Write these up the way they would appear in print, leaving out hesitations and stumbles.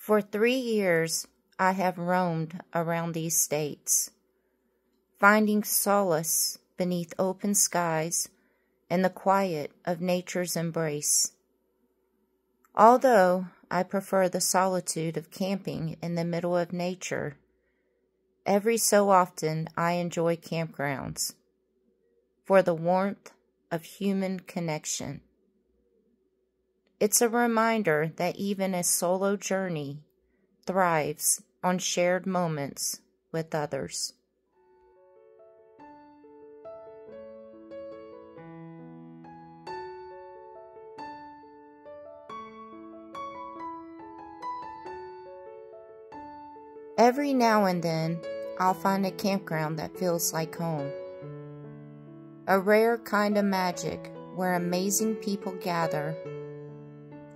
For 3 years, I have roamed around these states, finding solace beneath open skies and the quiet of nature's embrace. Although I prefer the solitude of camping in the middle of nature, every so often I enjoy campgrounds for the warmth of human connection. It's a reminder that even a solo journey thrives on shared moments with others. Every now and then, I'll find a campground that feels like home. A rare kind of magic where amazing people gather,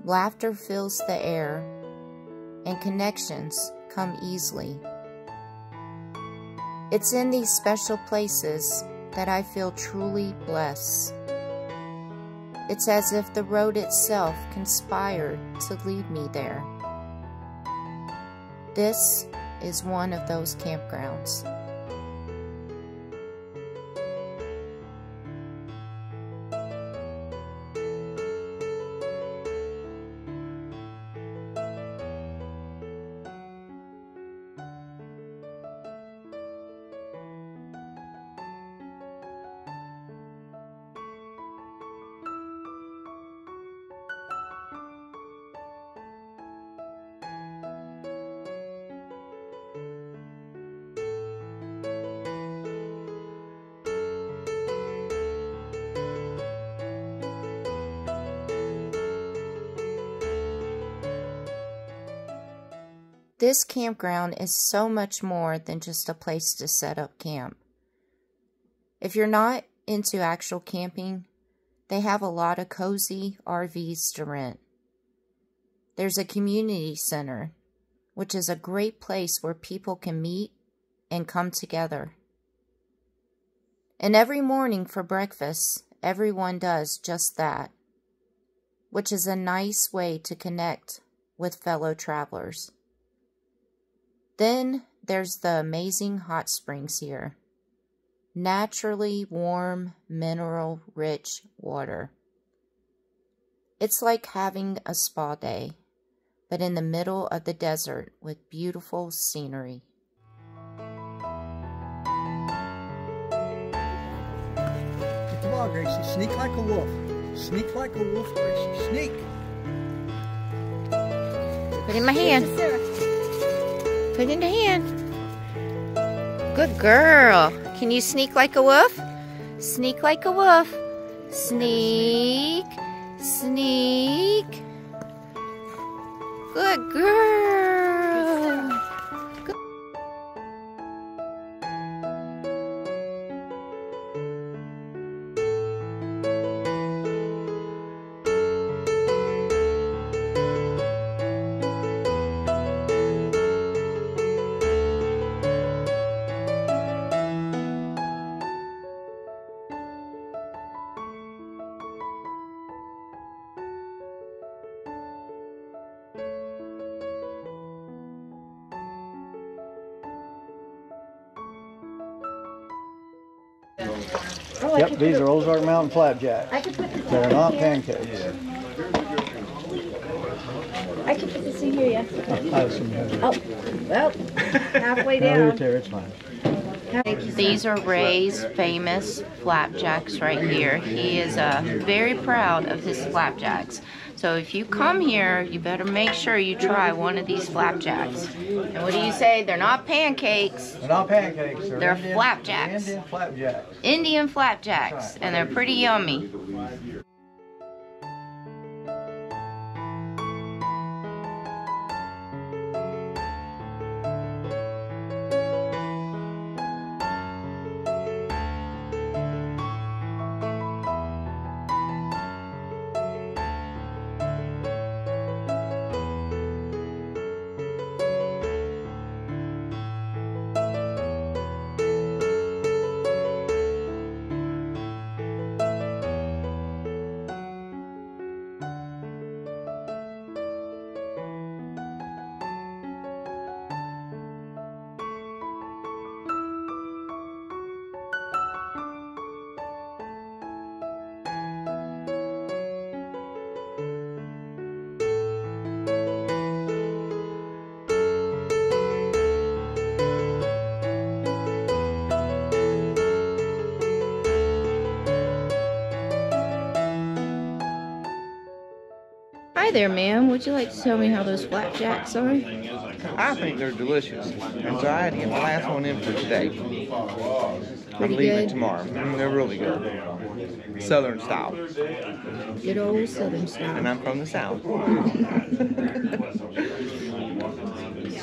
laughter fills the air, and connections come easily. It's in these special places that I feel truly blessed. It's as if the road itself conspired to lead me there. This is one of those campgrounds. This campground is so much more than just a place to set up camp. If you're not into actual camping, they have a lot of cozy RVs to rent. There's a community center, which is a great place where people can meet and come together. And every morning for breakfast, everyone does just that, which is a nice way to connect with fellow travelers. Then there's the amazing hot springs here. Naturally warm, mineral-rich water. It's like having a spa day, but in the middle of the desert with beautiful scenery. Come on, Gracie. Sneak like a wolf. Sneak like a wolf, Gracie. Sneak. Put it in my hand. Put it in the hand. Good girl. Can you sneak like a wolf? Sneak like a wolf. Sneak. Sneak. Good girl. Good. Yep, these are Ozark Mountain Flapjacks. They're not pancakes. I can put this in here, yes. I assume you have it. Oh, well, halfway No, down. leave it there, it's fine. These are Ray's famous flapjacks right here. He is very proud of his flapjacks. So if you come here, you better make sure you try one of these flapjacks. And what do you say? They're not pancakes. They're not pancakes. They're Indian, flapjacks. Indian flapjacks. Indian flapjacks. And they're pretty yummy. Hi there, ma'am. Would you like to tell me how those flapjacks are? I think they're delicious, and so I had to get my last one in for today. Pretty I'm leaving good. tomorrow. They're really good. Southern style. Good old Southern And style. I'm from the South.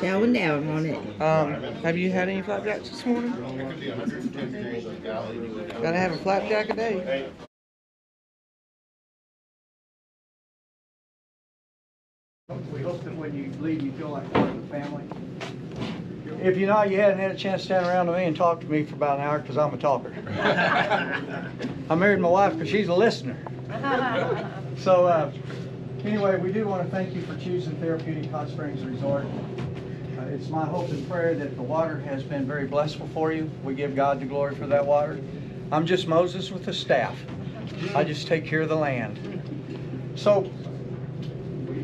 Chowing down on it. Have you had any flapjacks this morning? Gotta have a flapjack a day. We hope that when you leave, you feel like part of the family. If you know, you hadn't had a chance to stand around with me and talk to me for about an hour because I'm a talker. I married my wife because she's a listener. So anyway, we do want to thank you for choosing Therapeutic Hot Springs Resort. It's my hope and prayer that the water has been very blessful for you. We give God the glory for that water. I'm just Moses with the staff. I just take care of the land. So,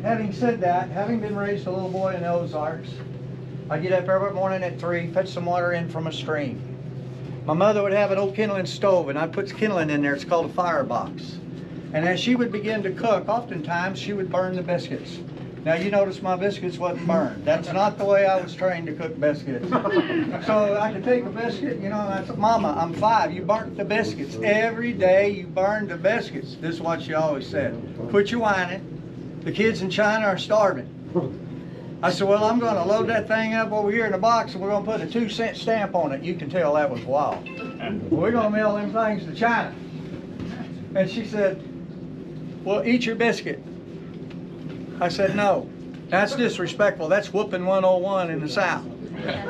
having said that, having been raised a little boy in the Ozarks, I get up every morning at 3, fetch some water in from a stream. My mother would have an old kindling stove, and I'd put kindling in there. It's called a firebox. And as she would begin to cook, oftentimes she would burn the biscuits. Now you notice my biscuits wasn't burned. That's not the way I was trained to cook biscuits. So I could take a biscuit, you know, and I said, Mama, I'm 5, you burnt the biscuits. Every day you burned the biscuits. This is what she always said. Quit your whining. The kids in China are starving. I said, well, I'm going to load that thing up over here in the box and we're going to put a 2-cent stamp on it. You can tell that was wild. We're going to mail them things to China. And she said, well, eat your biscuit. I said, no, that's disrespectful. That's whooping 101 in the South.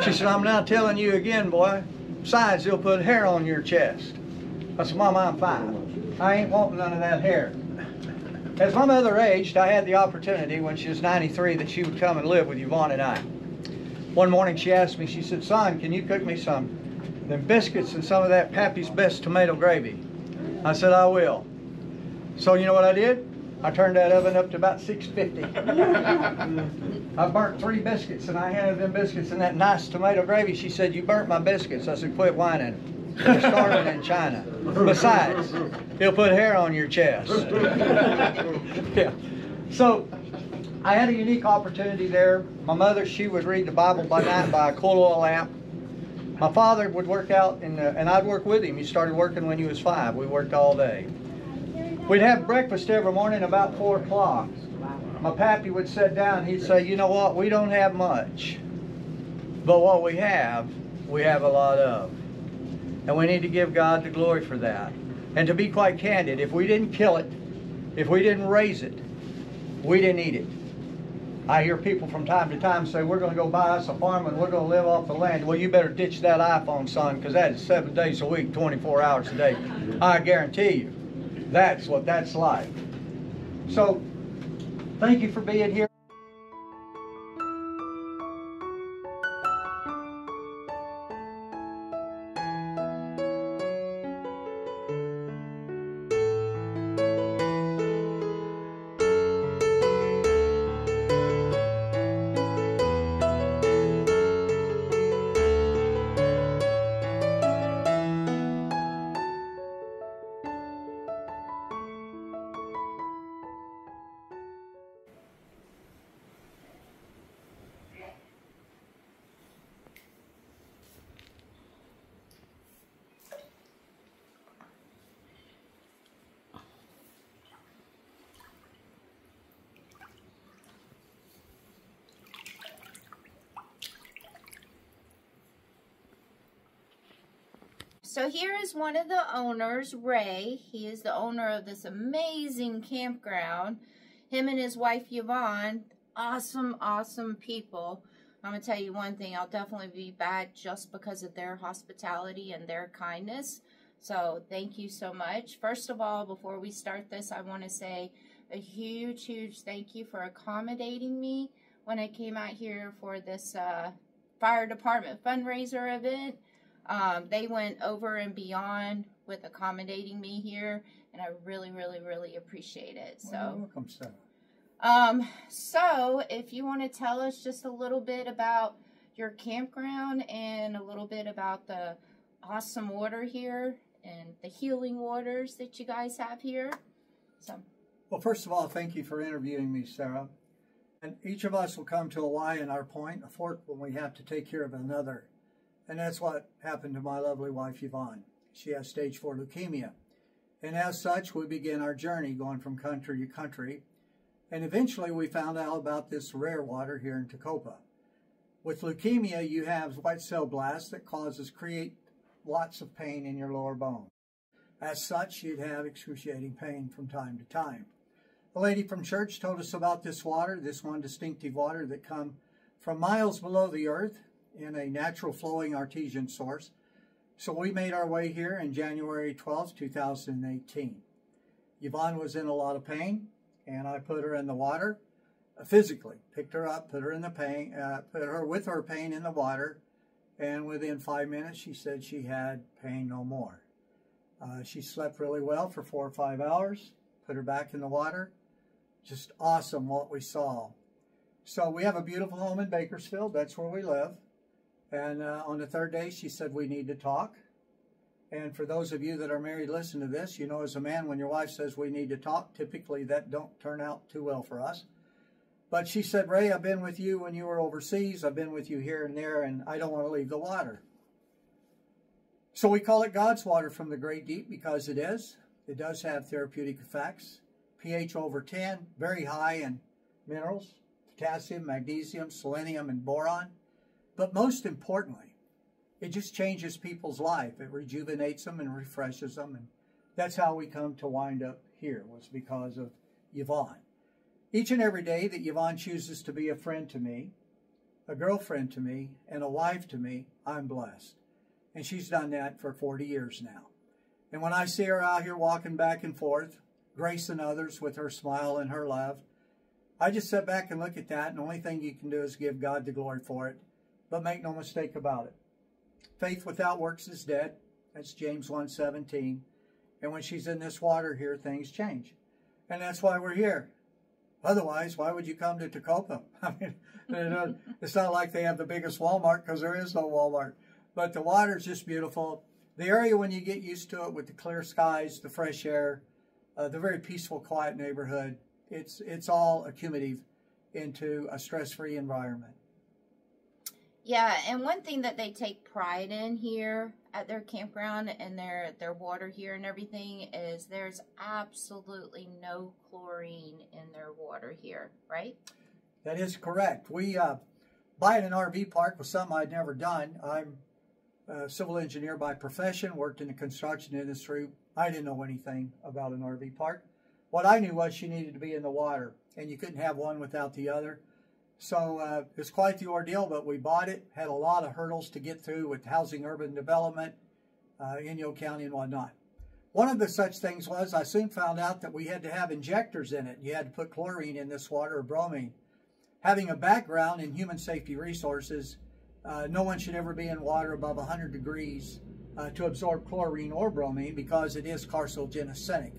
She said, I'm now telling you again, boy. Besides, they'll put hair on your chest. I said, Mama, I'm 5. I ain't wanting none of that hair. As my mother aged, I had the opportunity when she was 93 that she would come and live with Yvonne and I. One morning she asked me, she said, son, can you cook me some them biscuits and some of that Pappy's Best tomato gravy? I said, I will. So you know what I did? I turned that oven up to about 650. I burnt 3 biscuits and I handed them biscuits in that nice tomato gravy. She said, you burnt my biscuits. I said, quit whining. They're starving in China. Besides, he'll put hair on your chest. Yeah. So I had a unique opportunity there. My mother, she would read the Bible by night by a coal oil lamp. My father would work out, and I'd work with him. He started working when he was 5. We worked all day. We'd have breakfast every morning about 4 o'clock. My pappy would sit down. He'd say, you know what, we don't have much, but what we have a lot of. And we need to give God the glory for that. And to be quite candid, if we didn't kill it, if we didn't raise it, we didn't eat it. I hear people from time to time say, we're going to go buy us a farm and we're going to live off the land. Well, you better ditch that iPhone, son, because that is 7 days a week, 24 hours a day. I guarantee you, that's what that's like. So, thank you for being here. So here is one of the owners, Ray. He is the owner of this amazing campground. Him and his wife, Yvonne, awesome, awesome people. I'm going to tell you one thing, I'll definitely be back just because of their hospitality and their kindness. So thank you so much. First of all, before we start this, I want to say a huge, huge thank you for accommodating me when I came out here for this fire department fundraiser event. They went over and beyond with accommodating me here, and I really, really, really appreciate it. So, Well, you're welcome, sir. So if you want to tell us just a little bit about your campground and a little bit about the awesome water here and the healing waters that you guys have here. So, Well, first of all, thank you for interviewing me, Sarah. And each of us will come to a Y in our point, a fork when we have to take care of another. And that's what happened to my lovely wife, Yvonne. She has stage 4 leukemia. And as such, we began our journey going from country to country. And eventually we found out about this rare water here in Tacopa. With leukemia, you have white cell blasts that create lots of pain in your lower bone. As such, you'd have excruciating pain from time to time. A lady from church told us about this water, this one distinctive water that come from miles below the earth in a natural flowing artesian source. So we made our way here in January 12, 2018. Yvonne was in a lot of pain, and I put her in the water physically, picked her up, put her in the pain, put her with her pain in the water, and within 5 minutes she said she had pain no more. She slept really well for 4 or 5 hours, put her back in the water. Just awesome what we saw. So we have a beautiful home in Bakersfield. That's where we live. And on the 3rd day, she said, we need to talk. And for those of you that are married, listen to this. You know, as a man, when your wife says we need to talk, typically that don't turn out too well for us. But she said, Ray, I've been with you when you were overseas. I've been with you here and there, and I don't want to leave the water. So we call it God's water from the great deep because it is. It does have therapeutic effects. pH over 10, very high in minerals, potassium, magnesium, selenium, and boron. But most importantly, it just changes people's life. It rejuvenates them and refreshes them. And that's how we come to wind up here, was because of Yvonne. Each and every day that Yvonne chooses to be a friend to me, a girlfriend to me, and a wife to me, I'm blessed. And she's done that for 40 years now. And when I see her out here walking back and forth, gracing others with her smile and her love, I just sit back and look at that, and the only thing you can do is give God the glory for it. But make no mistake about it. Faith without works is dead. That's James 1:17. And when she's in this water here, things change. And that's why we're here. Otherwise, why would you come to Tacopa? I mean, it's not like they have the biggest Walmart, because there is no Walmart. But the water's just beautiful. The area, when you get used to it with the clear skies, the fresh air, the very peaceful, quiet neighborhood, it's all accumulative into a stress-free environment. Yeah, and one thing that they take pride in here at their campground and their water here and everything is there's absolutely no chlorine in their water here, right? That is correct. We buying an RV park was something I'd never done. I'm a civil engineer by profession, worked in the construction industry. I didn't know anything about an RV park. What I knew was she needed to be in the water, and you couldn't have one without the other. So it's quite the ordeal, but we bought it, had a lot of hurdles to get through with housing, urban development, Inyo County and whatnot. One of the such things was I soon found out that we had to have injectors in it. You had to put chlorine in this water or bromine. Having a background in human safety resources, no one should ever be in water above 100 degrees to absorb chlorine or bromine because it is carcinogenic.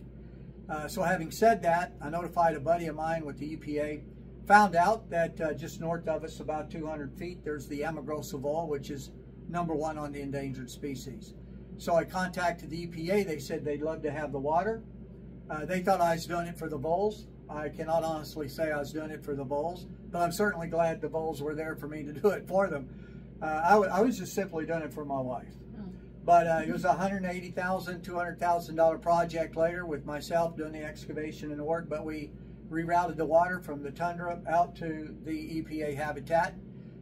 So having said that, I notified a buddy of mine with the EPA, found out that just north of us, about 200 feet, there's the Amagrosa vole, which is #1 on the endangered species. So I contacted the EPA. They said they'd love to have the water. They thought I was doing it for the voles. I cannot honestly say I was doing it for the voles, but I'm certainly glad the voles were there for me to do it for them. I was just simply doing it for my wife. But it was a $180,000, $200,000 project later with myself doing the excavation and the work, but we rerouted the water from the tundra out to the EPA habitat.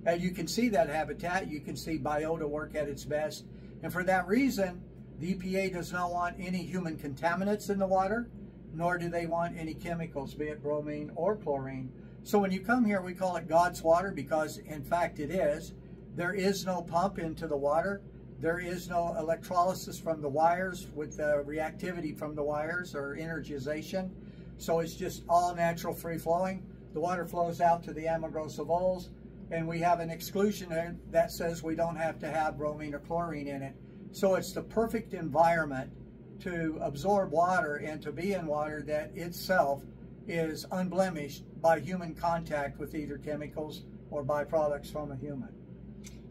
And you can see that habitat. You can see biota work at its best. And for that reason, the EPA does not want any human contaminants in the water, nor do they want any chemicals, be it bromine or chlorine. So when you come here, we call it God's water because, in fact, it is. There is no pump into the water. There is no electrolysis from the wires with reactivity from the wires or energization. So it's just all natural, free-flowing. The water flows out to the Amagrosa voles, and we have an exclusion that says we don't have to have bromine or chlorine in it. So it's the perfect environment to absorb water and to be in water that itself is unblemished by human contact with either chemicals or byproducts from a human.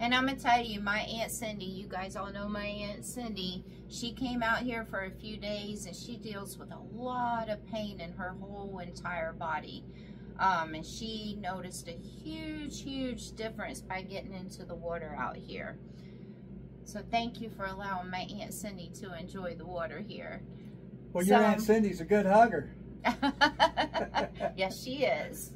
And I'm going to tell you, my Aunt Cindy, you guys all know my Aunt Cindy, she came out here for a few days and she deals with a lot of pain in her whole entire body. And she noticed a huge difference by getting into the water out here. So thank you for allowing my Aunt Cindy to enjoy the water here. Well, your Aunt Cindy's a good hugger. Yes, she is.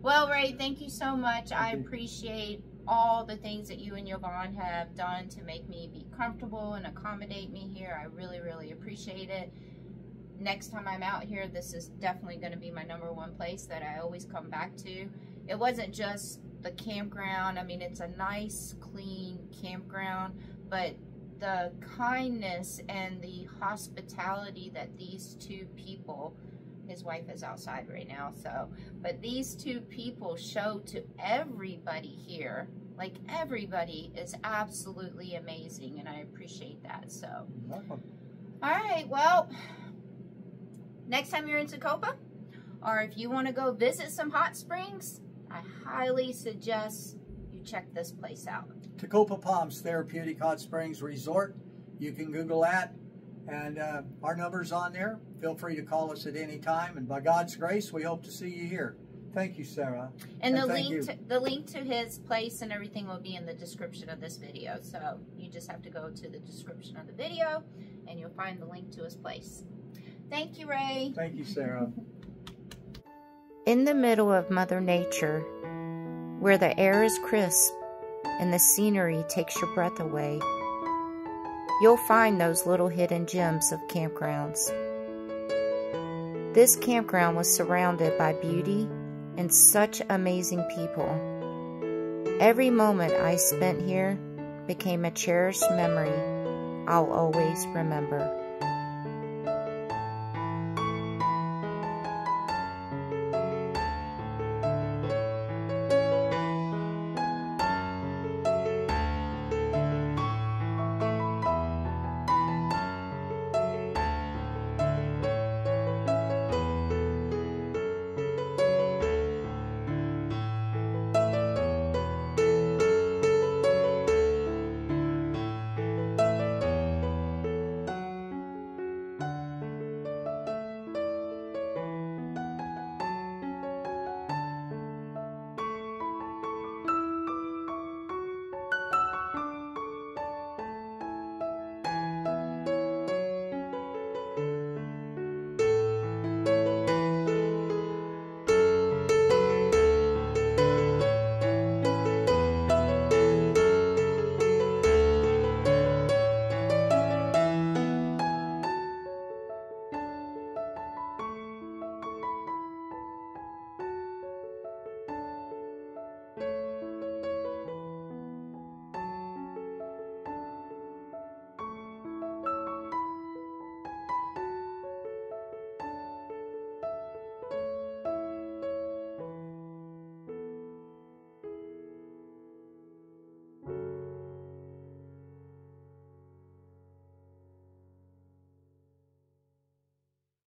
Well, Ray, thank you so much. I appreciate all the things that you and Yvonne have done to make me be comfortable and accommodate me here. I really appreciate it. Next time I'm out here, this is definitely going to be my #1 place that I always come back to. It wasn't just the campground. I mean, it's a nice, clean campground, but the kindness and the hospitality that these two people, his wife is outside right now, but these two people show to everybody here, like everybody is absolutely amazing, and I appreciate that. So, all right, well, next time you're in Tacoma, or if you want to go visit some hot springs, I highly suggest you check this place out. Tacoma Palms Therapeutic Hot Springs Resort. You can Google that, and our number's on there. Feel free to call us at any time, and by God's grace, we hope to see you here. Thank you, Sarah. And the link to his place and everything will be in the description of this video. So you just have to go to the description of the video, and you'll find the link to his place. Thank you, Ray. Thank you, Sarah. In the middle of Mother Nature, where the air is crisp and the scenery takes your breath away, you'll find those little hidden gems of campgrounds. This campground was surrounded by beauty and such amazing people. Every moment I spent here became a cherished memory I'll always remember.